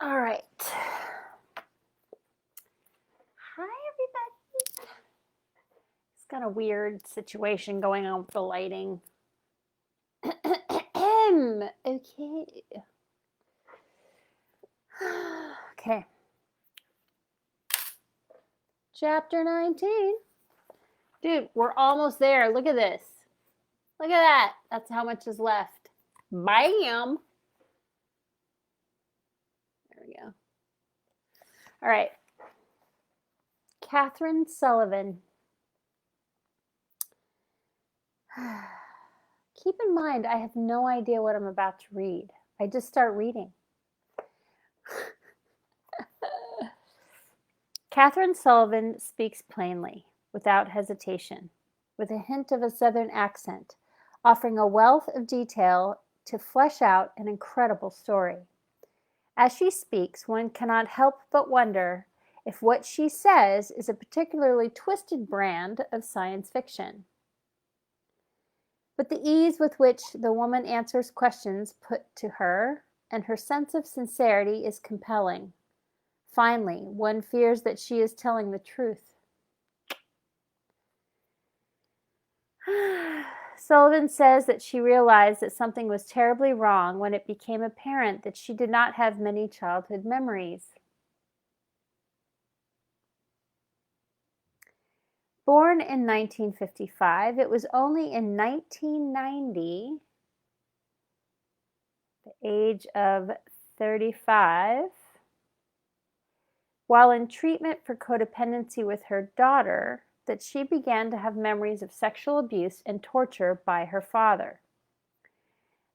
All right. Hi, everybody. It's got a weird situation going on with the lighting. Okay. Okay. Chapter 19. Dude, we're almost there. Look at this. Look at that. That's how much is left. Bam. There we go. All right. Katherine Sullivan. Keep in mind, I have no idea what I'm about to read. I just start reading. Katherine Sullivan speaks plainly, without hesitation, with a hint of a Southern accent, offering a wealth of detail to flesh out an incredible story. As she speaks, one cannot help but wonder if what she says is a particularly twisted brand of science fiction. But the ease with which the woman answers questions put to her and her sense of sincerity is compelling. Finally, one fears that she is telling the truth. Sullivan says that she realized that something was terribly wrong when it became apparent that she did not have many childhood memories. Born in 1955, it was only in 1990, the age of 35, while in treatment for codependency with her daughter, that she began to have memories of sexual abuse and torture by her father,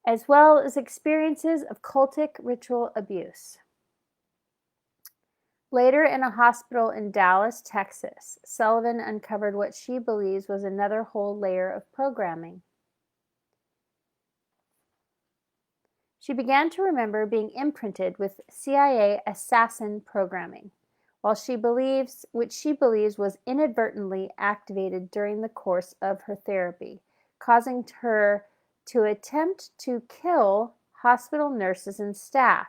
as well as experiences of cultic ritual abuse. Later, in a hospital in Dallas, Texas, Sullivan uncovered what she believes was another whole layer of programming. She began to remember being imprinted with CIA assassin programming, which she believes was inadvertently activated during the course of her therapy, causing her to attempt to kill hospital nurses and staff.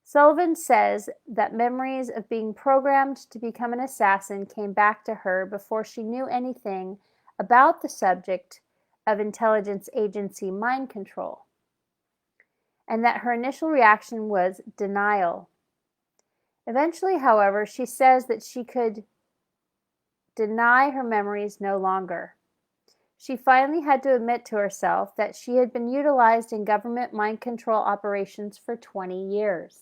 Sullivan says that memories of being programmed to become an assassin came back to her before she knew anything about the subject of intelligence agency mind control, and that her initial reaction was denial. Eventually, however, she says that she could deny her memories no longer. She finally had to admit to herself that she had been utilized in government mind control operations for 20 years.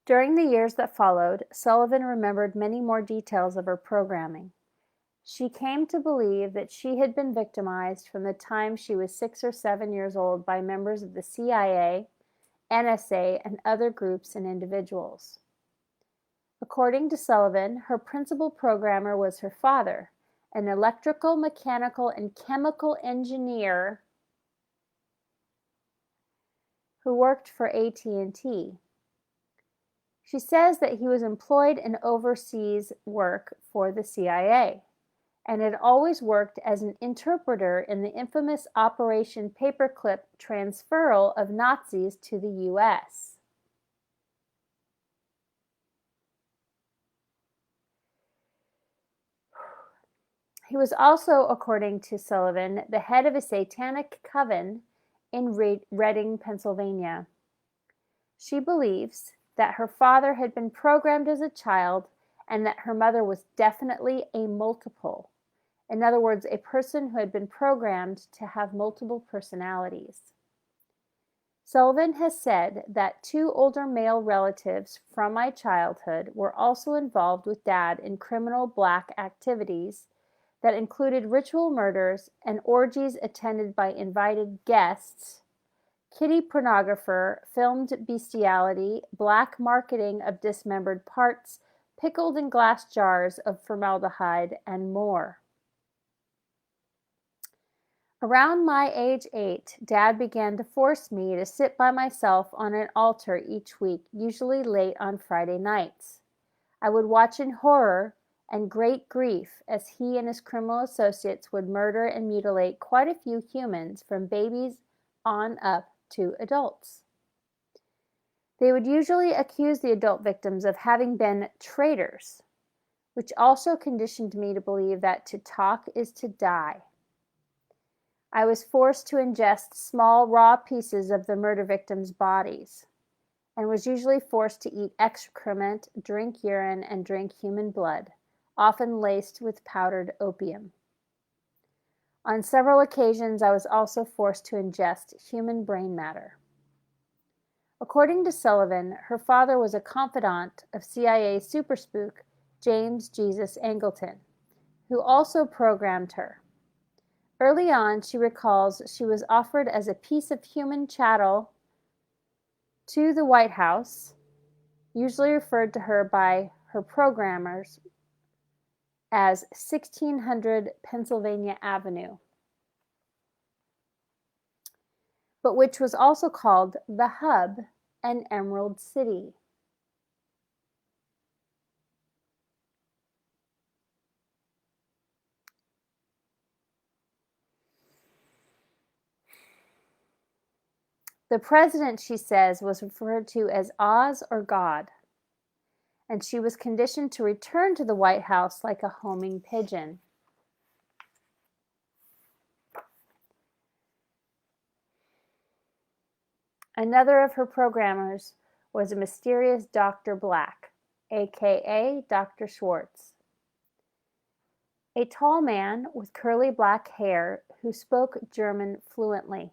During the years that followed, Sullivan remembered many more details of her programming. She came to believe that she had been victimized from the time she was 6 or 7 years old by members of the CIA, NSA, and other groups and individuals. According to Sullivan, her principal programmer was her father, an electrical, mechanical, and chemical engineer who worked for AT&T. She says that he was employed in overseas work for the CIA and had always worked as an interpreter in the infamous Operation Paperclip transferal of Nazis to the U.S. He was also, according to Sullivan, the head of a satanic coven in Reading, Pennsylvania. She believes that her father had been programmed as a child and that her mother was definitely a multiple. In other words, a person who had been programmed to have multiple personalities. Sullivan has said that 2 older male relatives from my childhood were also involved with Dad in criminal black activities that included ritual murders and orgies attended by invited guests, kitty pornographer, filmed bestiality, black marketing of dismembered parts, pickled in glass jars of formaldehyde, and more. Around my age 8, Dad began to force me to sit by myself on an altar each week, usually late on Friday nights. I would watch in horror and great grief as he and his criminal associates would murder and mutilate quite a few humans, from babies on up to adults. They would usually accuse the adult victims of having been traitors, which also conditioned me to believe that to talk is to die. I was forced to ingest small raw pieces of the murder victims' bodies, and was usually forced to eat excrement, drink urine, and drink human blood, often laced with powdered opium. On several occasions, I was also forced to ingest human brain matter. According to Sullivan, her father was a confidant of CIA super spook James Jesus Angleton, who also programmed her. Early on, she recalls she was offered as a piece of human chattel to the White House, usually referred to her by her programmers as 1600 Pennsylvania Avenue, but which was also called the Hub and Emerald City. The president, she says, was referred to as Oz or God, and she was conditioned to return to the White House like a homing pigeon. Another of her programmers was a mysterious Dr. Black, aka Dr. Schwartz, a tall man with curly black hair who spoke German fluently,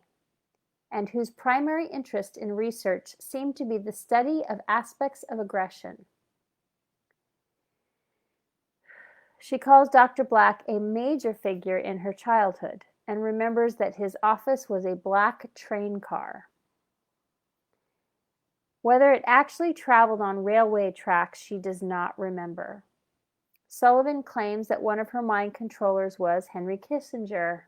and whose primary interest in research seemed to be the study of aspects of aggression. She calls Dr. Black a major figure in her childhood and remembers that his office was a black train car. Whether it actually traveled on railway tracks, she does not remember. Sullivan claims that one of her mind controllers was Henry Kissinger.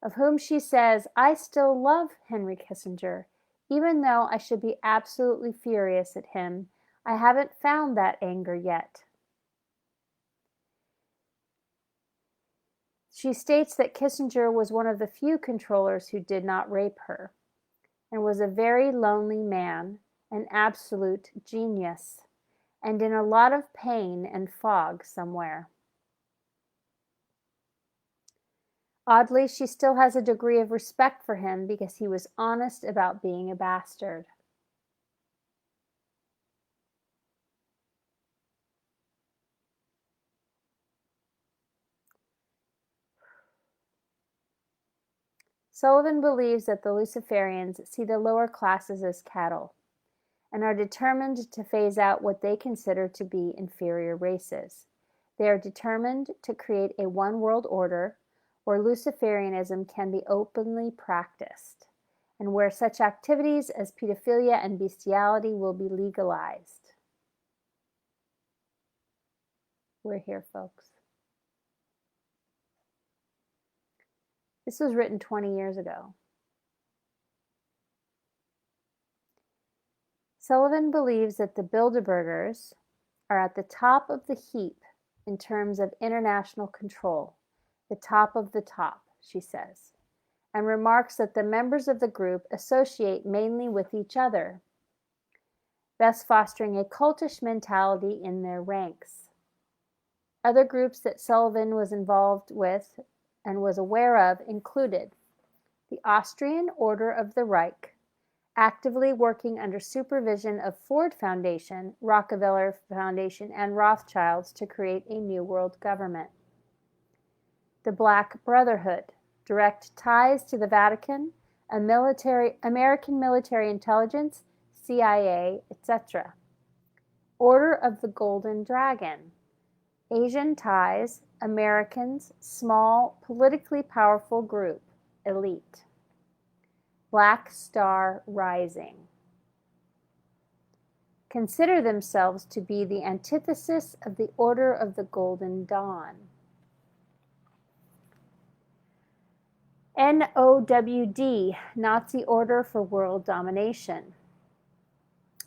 Of whom she says, "I still love Henry Kissinger, even though I should be absolutely furious at him. I haven't found that anger yet." She states that Kissinger was one of the few controllers who did not rape her, and was a very lonely man, an absolute genius, and in a lot of pain and fog somewhere. Oddly, she still has a degree of respect for him because he was honest about being a bastard. Sullivan believes that the Luciferians see the lower classes as cattle, and are determined to phase out what they consider to be inferior races. They are determined to create a one-world order where Luciferianism can be openly practiced, and where such activities as pedophilia and bestiality will be legalized. We're here, folks. This was written 20 years ago. Sullivan believes that the Bilderbergers are at the top of the heap in terms of international control, the top of the top, she says, and remarks that the members of the group associate mainly with each other, thus fostering a cultish mentality in their ranks. Other groups that Sullivan was involved with and was aware of included the Austrian Order of the Reich, actively working under supervision of Ford Foundation, Rockefeller Foundation, and Rothschilds to create a new world government. The Black Brotherhood, direct ties to the Vatican, American military intelligence, CIA, etc. Order of the Golden Dragon, Asian ties, Americans, small, politically powerful group, elite. Black Star Rising. Consider themselves to be the antithesis of the Order of the Golden Dawn. NOWD, Nazi Order for World Domination.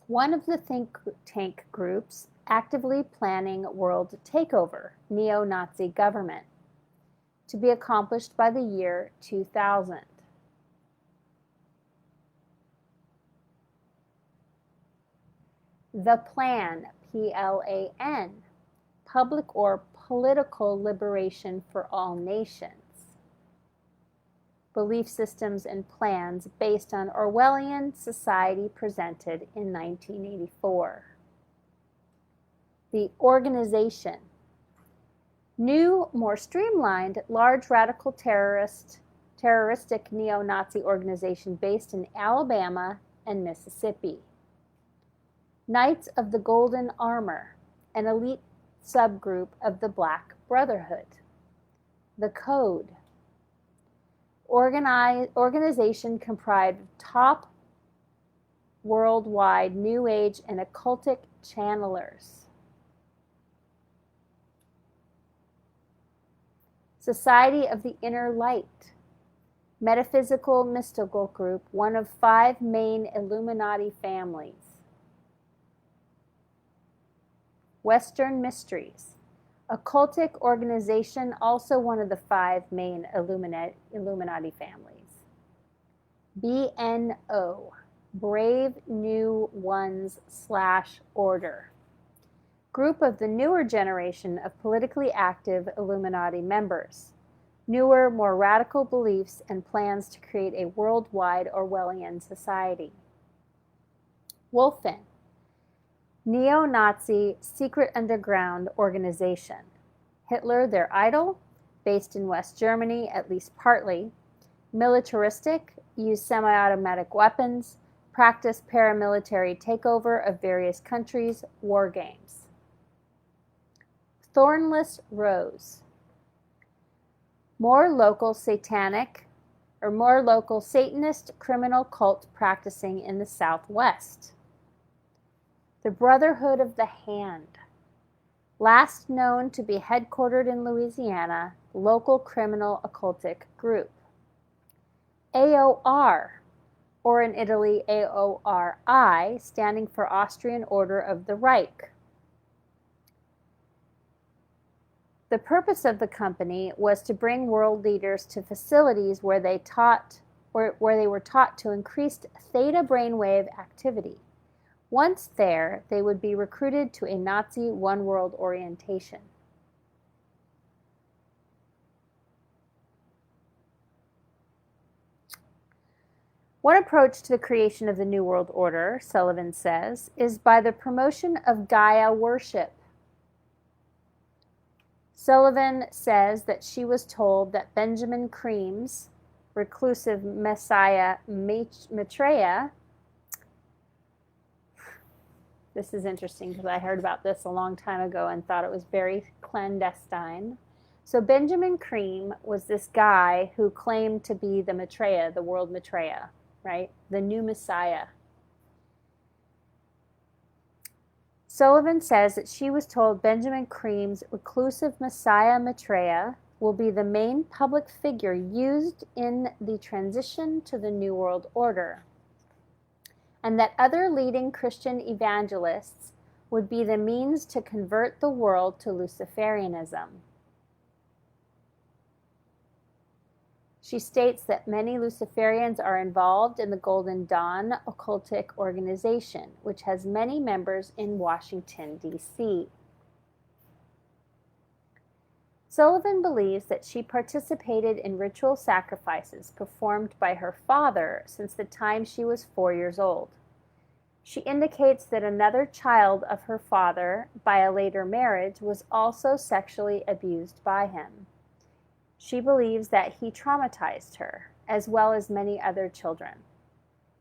One of the think tank groups actively planning world takeover, neo-Nazi government, to be accomplished by the year 2000. The plan, P-L-A-N, public or political liberation for all nations. Belief systems and plans based on Orwellian society presented in 1984. The organization. New, more streamlined, large radical terroristic neo-Nazi organization based in Alabama and Mississippi. Knights of the Golden Armor, an elite subgroup of the Black Brotherhood. The Code. Organization comprised of top worldwide New Age and occultic channelers. Society of the Inner Light, metaphysical mystical group, one of 5 main Illuminati families. Western Mysteries, occultic organization, also one of the 5 main Illuminati families. BNO, Brave New Ones / Order, group of the newer generation of politically active Illuminati members. Newer, more radical beliefs and plans to create a worldwide Orwellian society. Wolfen, neo-Nazi secret underground organization. Hitler, their idol, based in West Germany, at least partly. Militaristic, use semi-automatic weapons, practice paramilitary takeover of various countries, war games. Thornless Rose, more local Satanist criminal cult practicing in the Southwest. The Brotherhood of the Hand, last known to be headquartered in Louisiana, local criminal occultic group. AOR, or in Italy AORI, standing for Austrian Order of the Reich. The purpose of the company was to bring world leaders to facilities where they were taught to increase theta brainwave activity. Once there, they would be recruited to a Nazi one-world orientation. One approach to the creation of the New World Order, Sullivan says, is by the promotion of Gaia worship. Sullivan says that she was told that Benjamin Cream's reclusive Messiah Maitreya, this is interesting because I heard about this a long time ago and thought it was very clandestine. So Benjamin Cream was this guy who claimed to be the Maitreya, the world Maitreya, right? The new Messiah. Sullivan says that she was told Benjamin Cream's reclusive Messiah Maitreya will be the main public figure used in the transition to the New World Order, and that other leading Christian evangelists would be the means to convert the world to Luciferianism. She states that many Luciferians are involved in the Golden Dawn occultic organization, which has many members in Washington, D.C. Sullivan believes that she participated in ritual sacrifices performed by her father since the time she was 4 years old. She indicates that another child of her father, by a later marriage, was also sexually abused by him. She believes that he traumatized her, as well as many other children,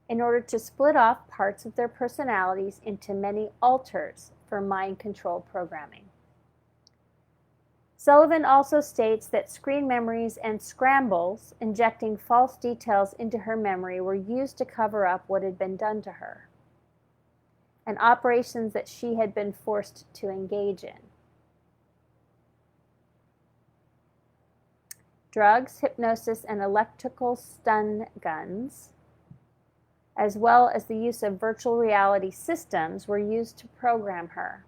in order to split off parts of their personalities into many alters for mind control programming. Sullivan also states that screen memories and scrambles, injecting false details into her memory, were used to cover up what had been done to her, and operations that she had been forced to engage in. Drugs, hypnosis, and electrical stun guns, as well as the use of virtual reality systems, were used to program her.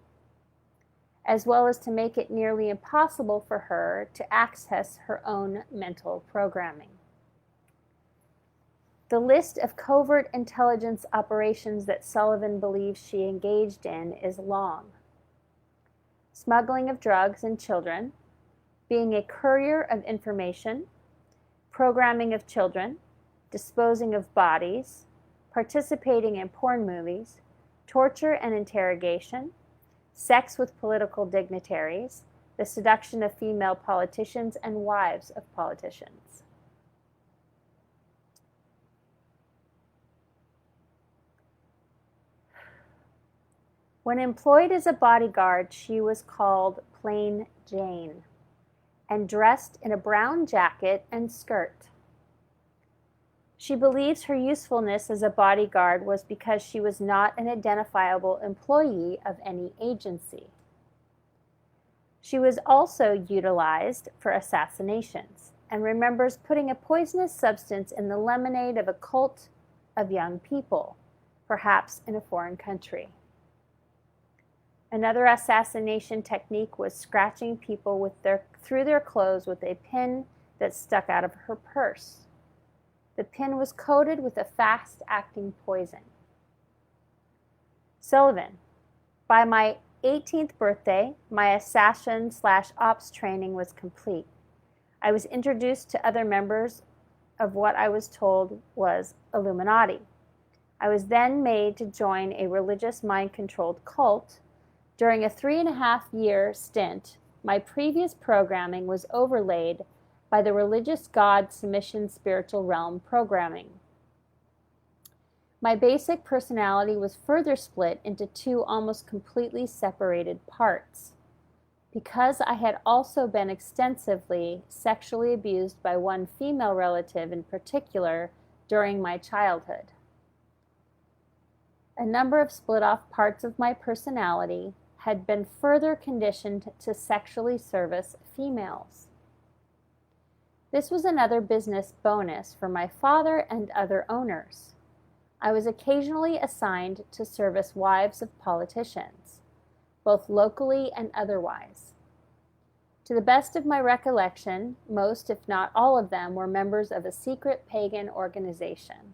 as well as to make it nearly impossible for her to access her own mental programming. The list of covert intelligence operations that Sullivan believes she engaged in is long. Smuggling of drugs and children, being a courier of information, programming of children, disposing of bodies, participating in porn movies, torture and interrogation, sex with political dignitaries, the seduction of female politicians and wives of politicians. When employed as a bodyguard, she was called Plain Jane and dressed in a brown jacket and skirt. She believes her usefulness as a bodyguard was because she was not an identifiable employee of any agency. She was also utilized for assassinations and remembers putting a poisonous substance in the lemonade of a cult of young people, perhaps in a foreign country. Another assassination technique was scratching people through their clothes with a pin that stuck out of her purse. The pin was coated with a fast-acting poison. Sullivan, by my 18th birthday, my assassin/ops training was complete. I was introduced to other members of what I was told was Illuminati. I was then made to join a religious mind-controlled cult. During a 3.5-year stint, my previous programming was overlaid by the religious God submission spiritual realm programming. My basic personality was further split into 2 almost completely separated parts. Because I had also been extensively sexually abused by one female relative in particular during my childhood. A number of split-off parts of my personality had been further conditioned to sexually service females. This was another business bonus for my father and other owners. I was occasionally assigned to service wives of politicians, both locally and otherwise. To the best of my recollection, most, if not all of them, were members of a secret pagan organization.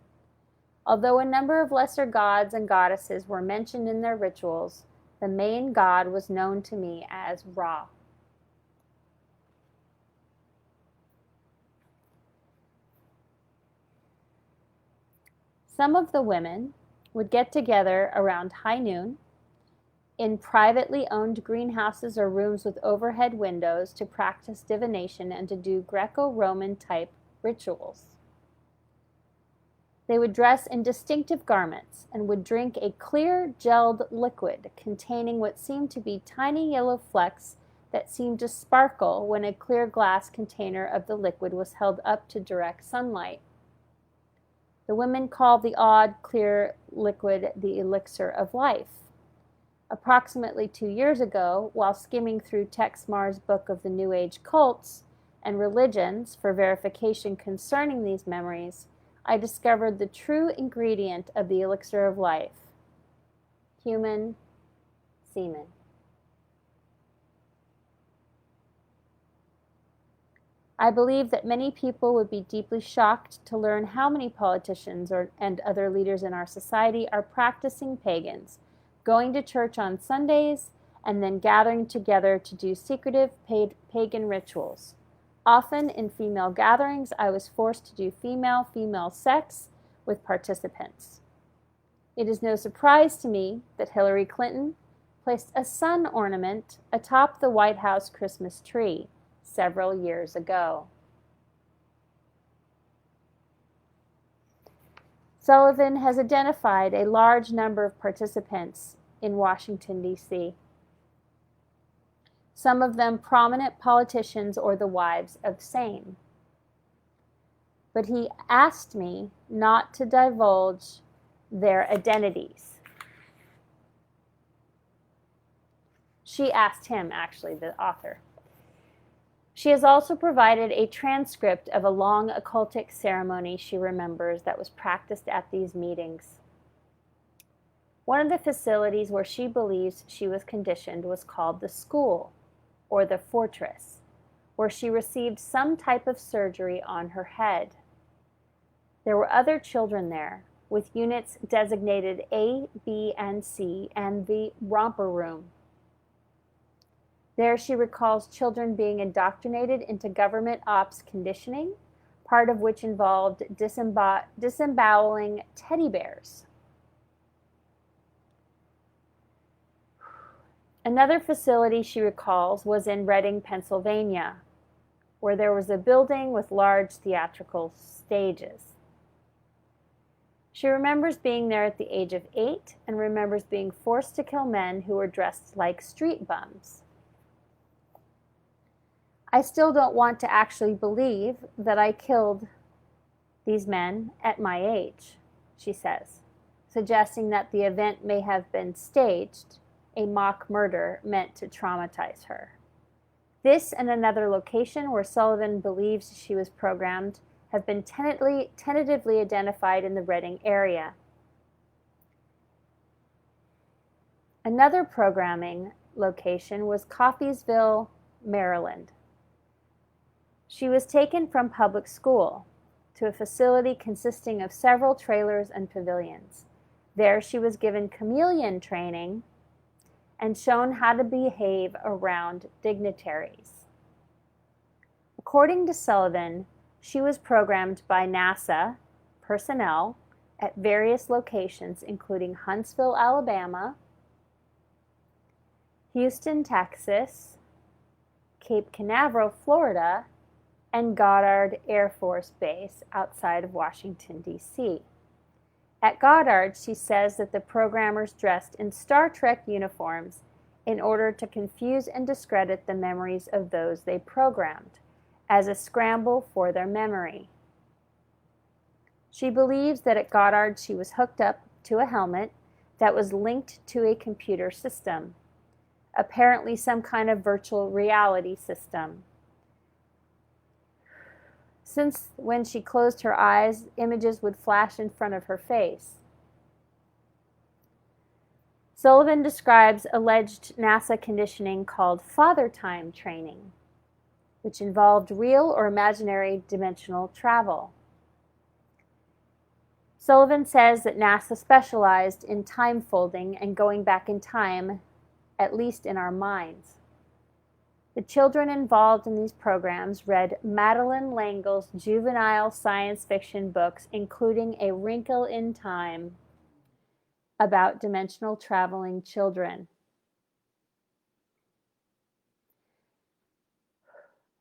Although a number of lesser gods and goddesses were mentioned in their rituals, the main god was known to me as Ra. Some of the women would get together around high noon in privately owned greenhouses or rooms with overhead windows to practice divination and to do Greco-Roman type rituals. They would dress in distinctive garments and would drink a clear gelled liquid containing what seemed to be tiny yellow flecks that seemed to sparkle when a clear glass container of the liquid was held up to direct sunlight. The women called the odd, clear liquid the elixir of life. Approximately 2 years ago, while skimming through Tex Marr's book of the New Age cults and religions for verification concerning these memories, I discovered the true ingredient of the elixir of life: human semen. I believe that many people would be deeply shocked to learn how many politicians and other leaders in our society are practicing pagans, going to church on Sundays, and then gathering together to do secretive pagan rituals. Often in female gatherings, I was forced to do female-female sex with participants. It is no surprise to me that Hillary Clinton placed a sun ornament atop the White House Christmas tree several years ago. Sullivan has identified a large number of participants in Washington, D.C., some of them prominent politicians or the wives of same. But he asked me not to divulge their identities. She asked him, actually, the author. She has also provided a transcript of a long occultic ceremony she remembers that was practiced at these meetings. One of the facilities where she believes she was conditioned was called the school, or the fortress, where she received some type of surgery on her head. There were other children there, with units designated A, B, and C, and the romper room. There she recalls children being indoctrinated into government ops conditioning, part of which involved disemboweling teddy bears. Another facility she recalls was in Reading, Pennsylvania, where there was a building with large theatrical stages. She remembers being there at the age of 8 and remembers being forced to kill men who were dressed like street bums. I still don't want to actually believe that I killed these men at my age, she says, suggesting that the event may have been staged, a mock murder meant to traumatize her. This and another location where Sullivan believes she was programmed have been tentatively identified in the Reading area. Another programming location was Coffeesville, Maryland. She was taken from public school to a facility consisting of several trailers and pavilions. There she was given chameleon training and shown how to behave around dignitaries. According to Sullivan, she was programmed by NASA personnel at various locations, including Huntsville, Alabama, Houston, Texas, Cape Canaveral, Florida, and Goddard Air Force Base outside of Washington, D.C. At Goddard, she says that the programmers dressed in Star Trek uniforms in order to confuse and discredit the memories of those they programmed, as a scramble for their memory. She believes that at Goddard she was hooked up to a helmet that was linked to a computer system, apparently some kind of virtual reality system. Since when she closed her eyes, images would flash in front of her face. Sullivan describes alleged NASA conditioning called Father Time training, which involved real or imaginary dimensional travel. Sullivan says that NASA specialized in time folding and going back in time, at least in our minds. The children involved in these programs read Madeleine L'Engle's juvenile science fiction books, including A Wrinkle in Time, about dimensional traveling children.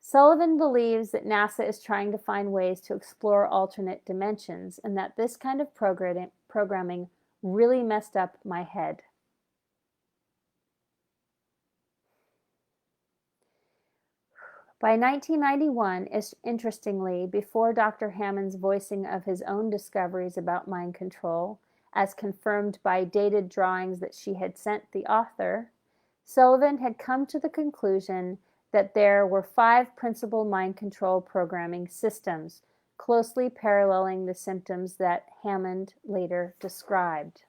Sullivan believes that NASA is trying to find ways to explore alternate dimensions and that this kind of programming really messed up my head. By 1991, interestingly, before Dr. Hammond's voicing of his own discoveries about mind control, as confirmed by dated drawings that she had sent the author, Sullivan had come to the conclusion that there were 5 principal mind control programming systems, closely paralleling the symptoms that Hammond later described.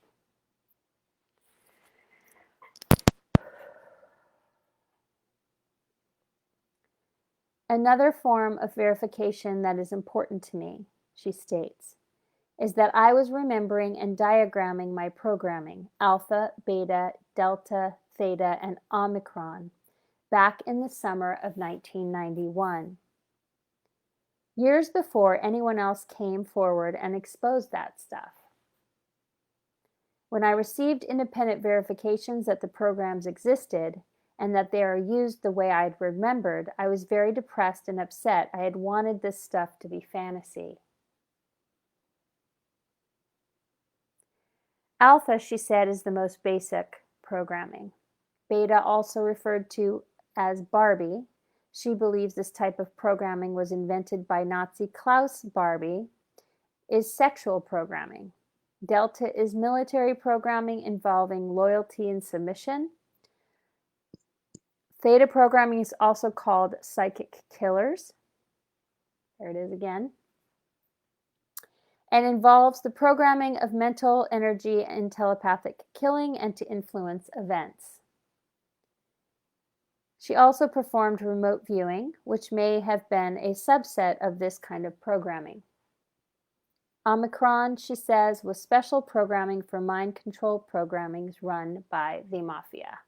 Another form of verification that is important to me, she states, is that I was remembering and diagramming my programming, alpha, beta, delta, theta, and omicron, back in the summer of 1991. Years before anyone else came forward and exposed that stuff. When I received independent verifications that the programs existed and that they are used the way I'd remembered, I was very depressed and upset. I had wanted this stuff to be fantasy. Alpha, she said, is the most basic programming. Beta, also referred to as Barbie, she believes this type of programming was invented by Nazi Klaus Barbie, is sexual programming. Delta is military programming involving loyalty and submission. Theta programming is also called psychic killers. There it is again. and involves the programming of mental energy and telepathic killing and to influence events. She also performed remote viewing, which may have been a subset of this kind of programming. Omicron, she says, was special programming for mind control programmings run by the mafia.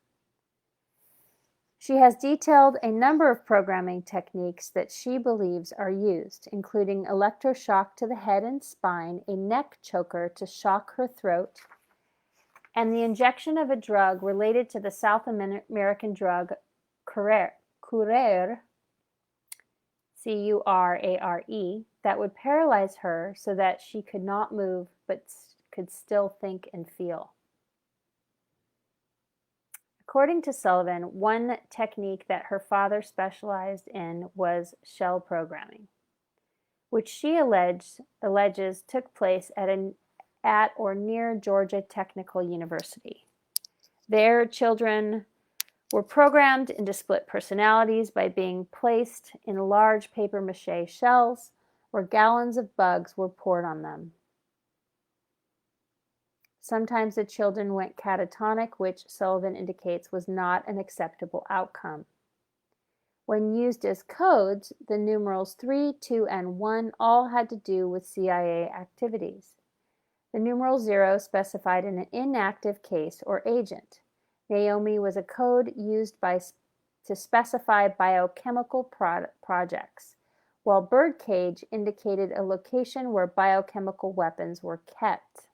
She has detailed a number of programming techniques that she believes are used, including electroshock to the head and spine, a neck choker to shock her throat, and the injection of a drug related to the South American drug Curare, C-U-R-A-R-E, that would paralyze her so that she could not move but could still think and feel. According to Sullivan, one technique that her father specialized in was shell programming, which she alleges took place at or near Georgia Technical University. There, children were programmed into split personalities by being placed in large papier-mâché shells where gallons of bugs were poured on them. Sometimes the children went catatonic, which Sullivan indicates was not an acceptable outcome. When used as codes, the numerals 3, 2, and 1 all had to do with CIA activities. The numeral 0 specified an inactive case or agent. Naomi was a code used to specify biochemical projects, while birdcage indicated a location where biochemical weapons were kept.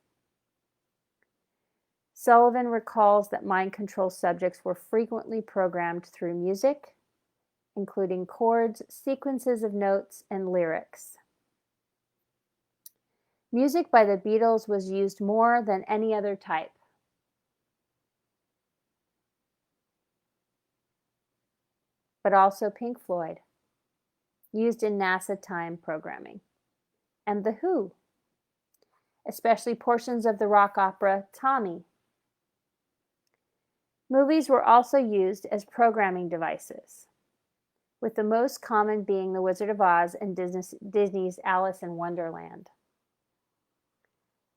Sullivan recalls that mind control subjects were frequently programmed through music, including chords, sequences of notes, and lyrics. Music by the Beatles was used more than any other type. But also Pink Floyd, used in NASA time programming, and The Who, especially portions of the rock opera Tommy. Movies were also used as programming devices, with the most common being The Wizard of Oz and Disney's Alice in Wonderland.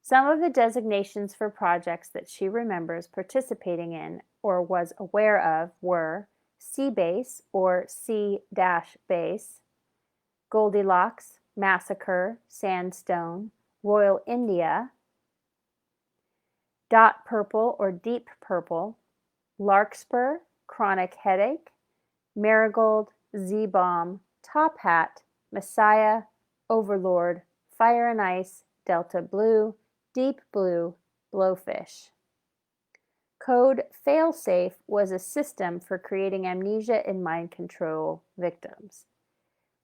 Some of the designations for projects that she remembers participating in or was aware of were C-Base or C-Base, Goldilocks, Massacre, Sandstone, Royal India, Dot Purple or Deep Purple, Larkspur, Chronic Headache, Marigold, Z-Bomb, Top Hat, Messiah, Overlord, Fire and Ice, Delta Blue, Deep Blue, Blowfish. Code Failsafe was a system for creating amnesia in mind control victims.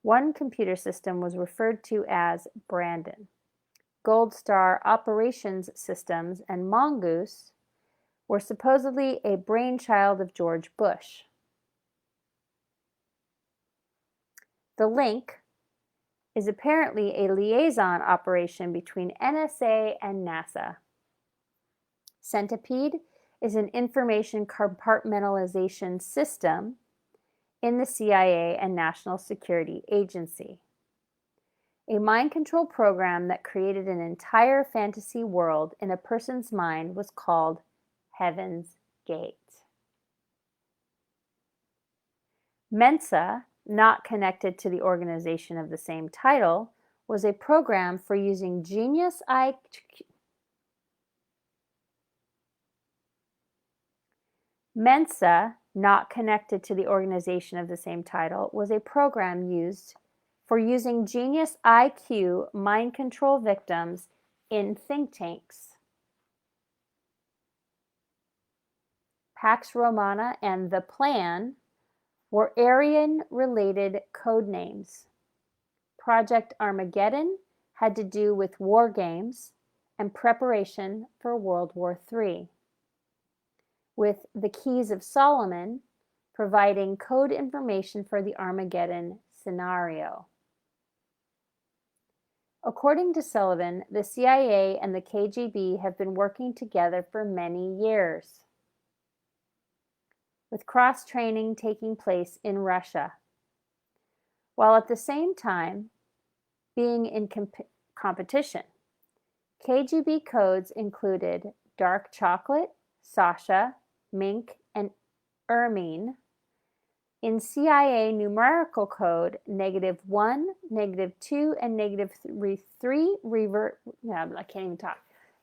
One computer system was referred to as Brandon. Gold Star Operations Systems and Mongoose were supposedly a brainchild of George Bush. The Link is apparently a liaison operation between NSA and NASA. Centipede is an information compartmentalization system in the CIA and National Security Agency. A mind control program that created an entire fantasy world in a person's mind was called Heaven's Gate. Mensa, not connected to the organization of the same title, was a program for using genius IQ. Mensa, not connected to the organization of the same title, was a program used for using genius IQ mind control victims in think tanks. Pax Romana and The Plan were Aryan-related code names. Project Armageddon had to do with war games and preparation for World War III, with the Keys of Solomon providing code information for the Armageddon scenario. According to Sullivan, the CIA and the KGB have been working together for many years, with cross-training taking place in Russia, while at the same time being in competition. KGB codes included dark chocolate, Sasha, mink, and ermine. In CIA numerical code, -1, -2, and -3 revert. No, I can't even talk.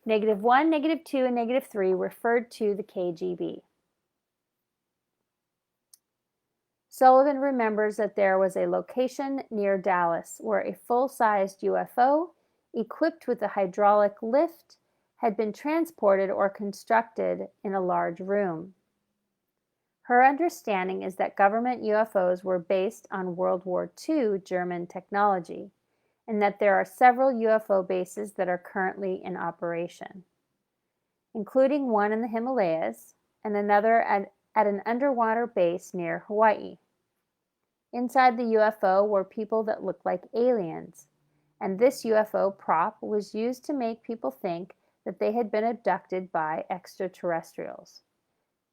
-1, -2, and -3 referred to the KGB. Sullivan remembers that there was a location near Dallas where a full-sized UFO, equipped with a hydraulic lift, had been transported or constructed in a large room. Her understanding is that government UFOs were based on World War II German technology, and that there are several UFO bases that are currently in operation, including one in the Himalayas and another at an underwater base near Hawaii. Inside the UFO were people that looked like aliens, and this UFO prop was used to make people think that they had been abducted by extraterrestrials.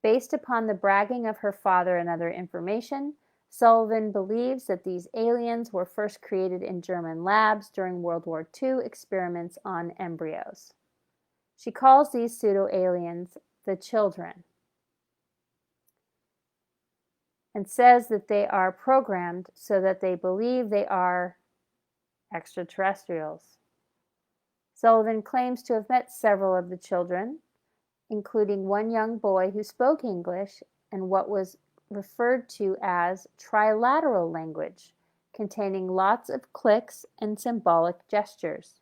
Based upon the bragging of her father and other information, Sullivan believes that these aliens were first created in German labs during World War II experiments on embryos. She calls these pseudo-aliens the children, and says that they are programmed so that they believe they are extraterrestrials. Sullivan claims to have met several of the children, including one young boy who spoke English and what was referred to as trilateral language, containing lots of clicks and symbolic gestures.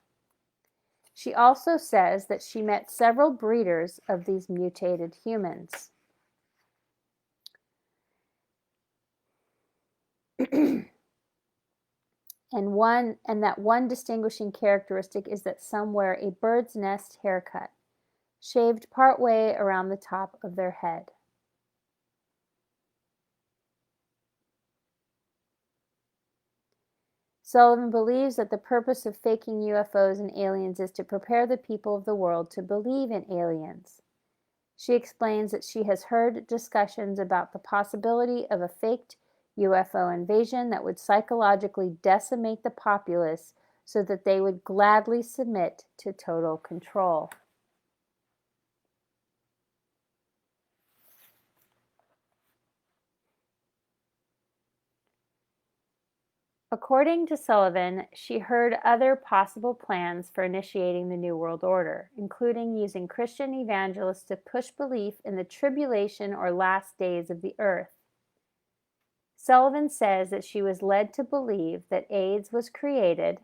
She also says that she met several breeders of these mutated humans. And that one distinguishing characteristic is that some wear a bird's nest haircut, shaved partway around the top of their head. Sullivan believes that the purpose of faking UFOs and aliens is to prepare the people of the world to believe in aliens. She explains that she has heard discussions about the possibility of a faked UFO invasion that would psychologically decimate the populace so that they would gladly submit to total control. According to Sullivan, she heard other possible plans for initiating the New World Order, including using Christian evangelists to push belief in the tribulation or last days of the earth. Sullivan says that she was led to believe that AIDS was created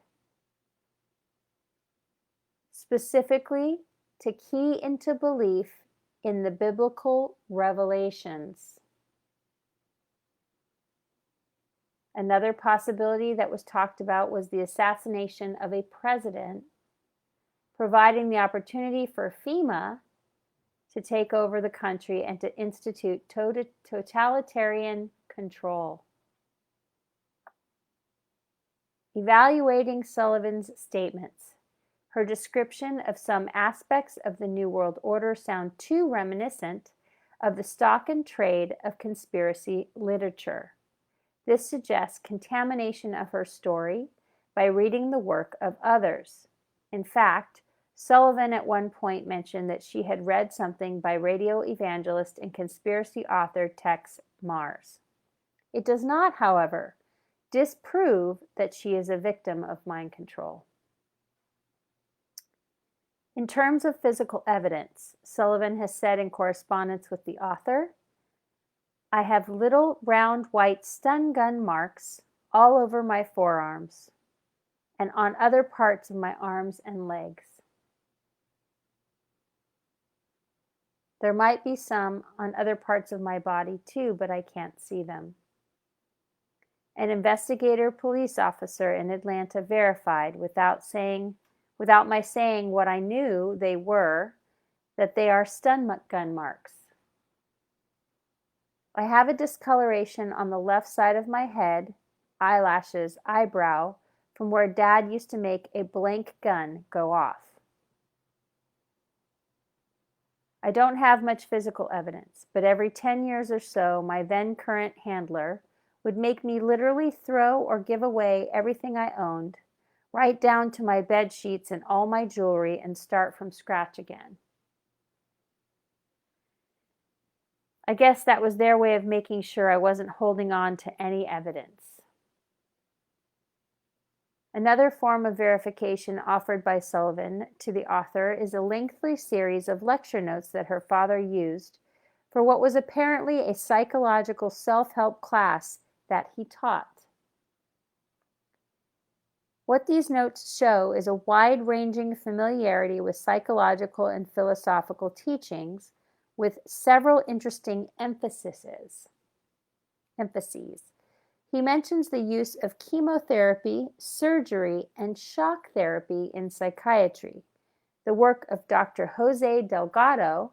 specifically to key into belief in the biblical revelations. Another possibility that was talked about was the assassination of a president, providing the opportunity for FEMA to take over the country and to institute totalitarian control. Evaluating Sullivan's statements, her description of some aspects of the New World Order sound too reminiscent of the stock and trade of conspiracy literature. This suggests contamination of her story by reading the work of others. In fact, Sullivan at one point mentioned that she had read something by radio evangelist and conspiracy author Tex Mars. It does not, however, disprove that she is a victim of mind control. In terms of physical evidence, Sullivan has said in correspondence with the author, "I have little round white stun gun marks all over my forearms and on other parts of my arms and legs. There might be some on other parts of my body too, but I can't see them." An investigator police officer in Atlanta verified without my saying what I knew they were, that they are stun gun marks. I have a discoloration on the left side of my head, eyelashes, eyebrow, from where Dad used to make a blank gun go off. I don't have much physical evidence, but every 10 years or so, my then current handler would make me literally throw or give away everything I owned, right down to my bed sheets and all my jewelry, and start from scratch again. I guess that was their way of making sure I wasn't holding on to any evidence. Another form of verification offered by Sullivan to the author is a lengthy series of lecture notes that her father used for what was apparently a psychological self-help class that he taught. What these notes show is a wide-ranging familiarity with psychological and philosophical teachings, with several interesting emphases. He mentions the use of chemotherapy, surgery, and shock therapy in psychiatry, the work of Dr. Jose Delgado,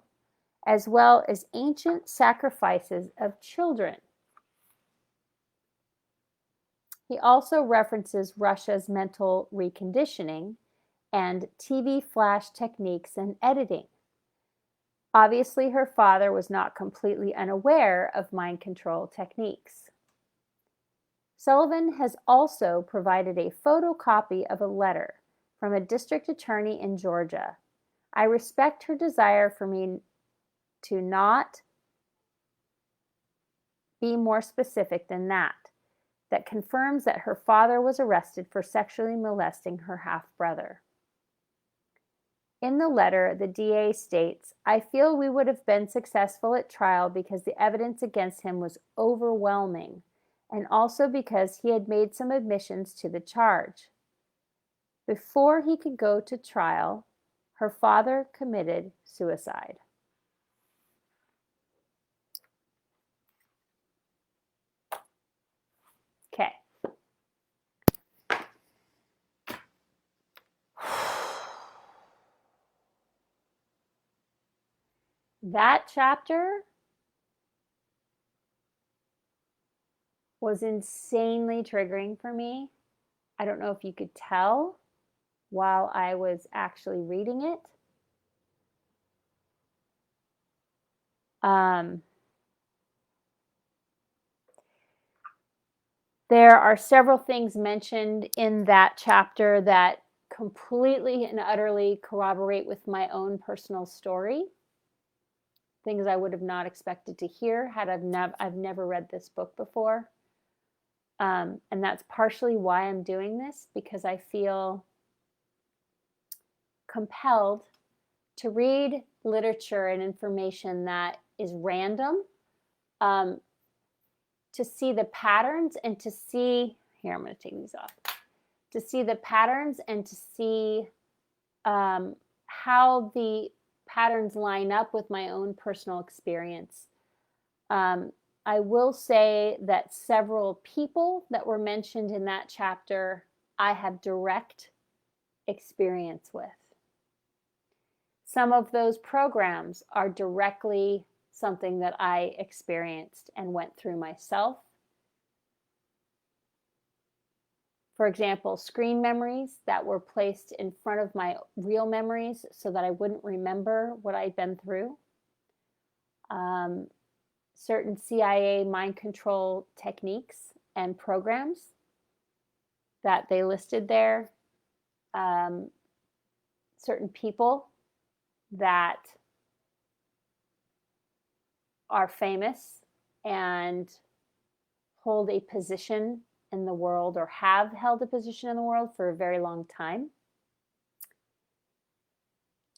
as well as ancient sacrifices of children. He also references Russia's mental reconditioning and TV flash techniques and editing. Obviously, her father was not completely unaware of mind control techniques. Sullivan has also provided a photocopy of a letter from a district attorney in Georgia. I respect her desire for me to not be more specific than that confirms that her father was arrested for sexually molesting her half-brother. In the letter, the DA states, "I feel we would have been successful at trial because the evidence against him was overwhelming, and also because he had made some admissions to the charge. Before he could go to trial, her father committed suicide." Okay. That chapter was insanely triggering for me. I don't know if you could tell while I was actually reading it. There are several things mentioned in that chapter that completely and utterly corroborate with my own personal story. Things I would have not expected to hear had I've never read this book before. And that's partially why I'm doing this, because I feel compelled to read literature and information that is random, to see the patterns and to see, here, I'm going to take these off, to see the patterns and to see how the patterns line up with my own personal experience. I will say that several people that were mentioned in that chapter, I have direct experience with. Some of those programs are directly something that I experienced and went through myself. For example, screen memories that were placed in front of my real memories so that I wouldn't remember what I'd been through. Certain CIA mind control techniques and programs that they listed there. Certain people that are famous and hold a position in the world or have held a position in the world for a very long time.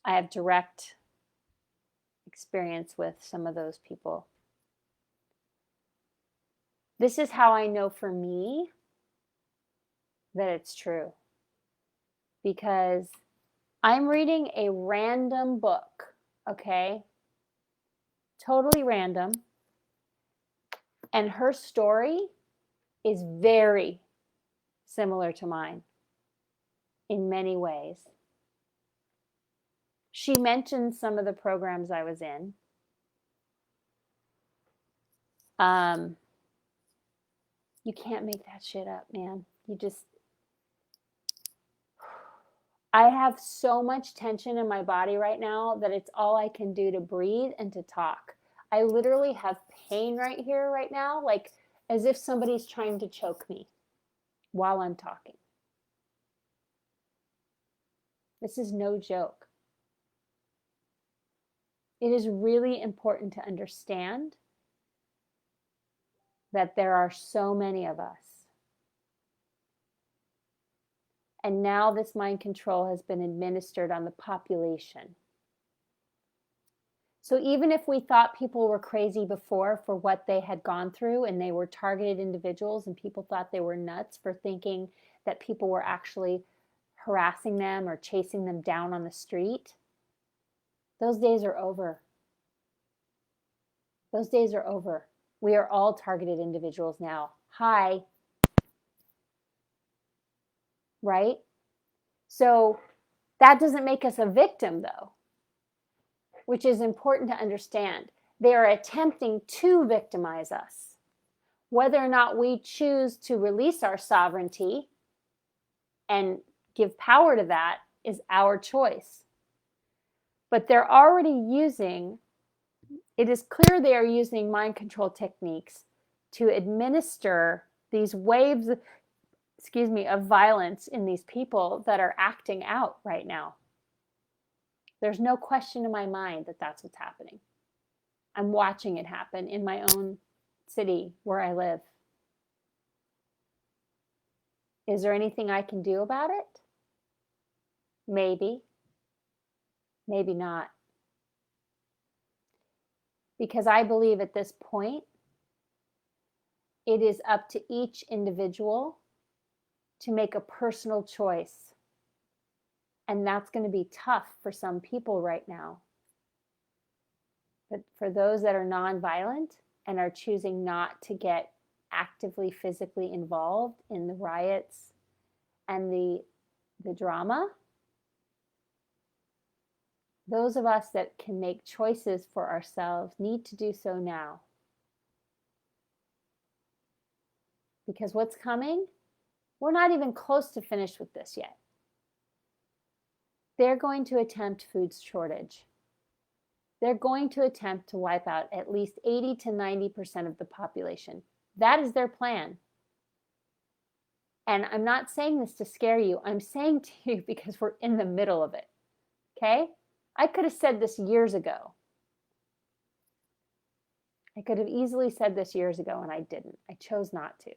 I have direct experience with some of those people. This is how I know for me that it's true, because I'm reading a random book, okay? Totally random. And her story is very similar to mine in many ways. She mentioned some of the programs I was in. You can't make that shit up, man. I have so much tension in my body right now that it's all I can do to breathe and to talk. I literally have pain right here, right now, like as if somebody's trying to choke me while I'm talking. This is no joke. It is really important to understand that there are so many of us. And now this mind control has been administered on the population. So even if we thought people were crazy before for what they had gone through, and they were targeted individuals, and people thought they were nuts for thinking that people were actually harassing them or chasing them down on the street, those days are over. Those days are over. We are all targeted individuals now. Hi. Right? So that doesn't make us a victim, though, which is important to understand. They are attempting to victimize us. Whether or not we choose to release our sovereignty and give power to that is our choice. But they're already using, it is clear they are using mind control techniques to administer these waves, of violence in these people that are acting out right now. There's no question in my mind that that's what's happening. I'm watching it happen in my own city where I live. Is there anything I can do about it? Maybe. Maybe not. Because I believe at this point, it is up to each individual to make a personal choice. And that's going to be tough for some people right now. But for those that are nonviolent and are choosing not to get actively physically involved in the riots and the drama, those of us that can make choices for ourselves need to do so now. Because what's coming, we're not even close to finished with this yet. They're going to attempt food shortage. They're going to attempt to wipe out at least 80 to 90% of the population. That is their plan. And I'm not saying this to scare you. I'm saying to you because we're in the middle of it. Okay? I could have said this years ago. I could have easily said this years ago, and I didn't. I chose not to.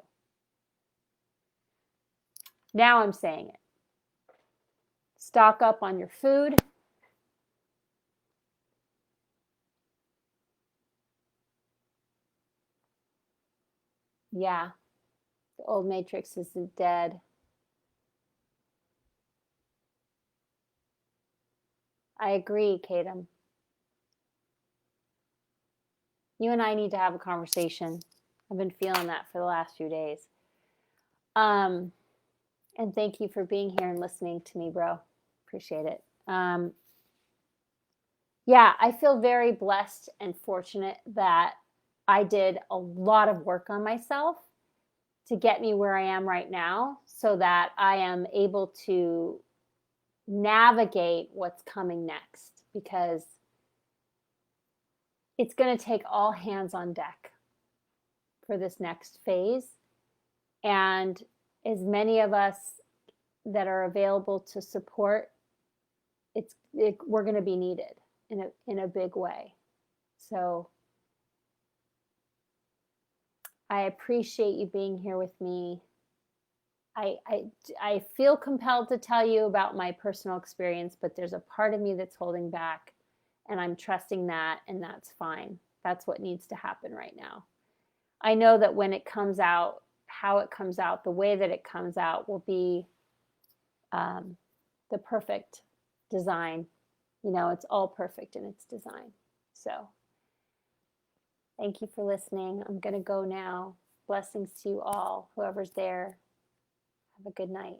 Now I'm saying it. Stock up on your food. Yeah, the old matrix is dead. I agree, Kadam. You and I need to have a conversation. I've been feeling that for the last few days. And thank you for being here and listening to me, bro. Appreciate it. Yeah, I feel very blessed and fortunate that I did a lot of work on myself to get me where I am right now so that I am able to navigate what's coming next, because it's going to take all hands on deck for this next phase. And as many of us that are available to support, we're going to be needed in a big way. So I appreciate you being here with me. I feel compelled to tell you about my personal experience, but there's a part of me that's holding back, and I'm trusting that, and that's fine. That's what needs to happen right now. I know that when it comes out, how it comes out, the way that it comes out will be the perfect design. You know, it's all perfect in its design. So thank you for listening. I'm going to go now. Blessings to you all, whoever's there. Have a good night.